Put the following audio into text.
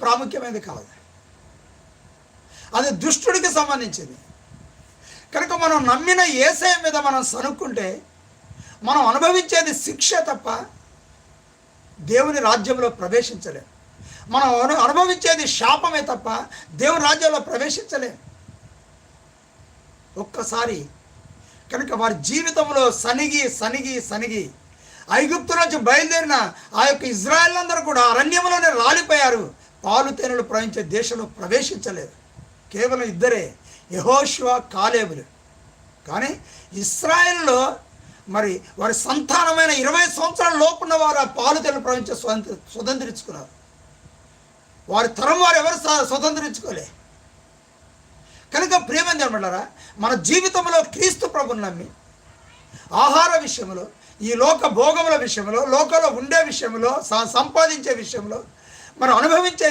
ప్రాముఖ్యమైనది కాదు, అది దుష్టుడికి సంబంధించింది. కనుక మనం నమ్మిన యేసయ్య మీద మనం సనుక్కుంటే మనం అనుభవించేది శిక్ష తప్ప దేవుని రాజ్యంలో ప్రవేశించలేం. మనం అనుభవించేది శాపమే తప్ప దేవుని రాజ్యంలో ప్రవేశించలేం. ఒక్కసారి కనుక వారి జీవితంలో సనిగి సనిగి సనిగి ఐగుప్తు నుంచి బయలుదేరిన ఆ యొక్క ఇజ్రాయేలందరూ కూడా అరణ్యంలోనే రాలిపోయారు. పాలు తేనెలు ప్రవహించే దేశంలో ప్రవేశించలేదు. కేవలం ఇద్దరే, యెహోషువ, కాలేబులు. కానీ ఇశ్రాయేలులో మరి వారి సంతానమైన 20 సంవత్సరాల లోపున్న వారు ఆ పాలు తేనెలు ప్రవహించే స్వతంత్రించుకున్నారు. వారి తరం వారు ఎవరు స్వతంత్రించుకోలే. కనుక ప్రియమైన దేవులారా, మన జీవితంలో క్రీస్తు ప్రభుని నమ్మి ఆహార విషయంలో, ఈ లోక భోగముల విషయంలో, లోకంలో ఉండే విషయంలో, సంపాదించే విషయంలో, మనం అనుభవించే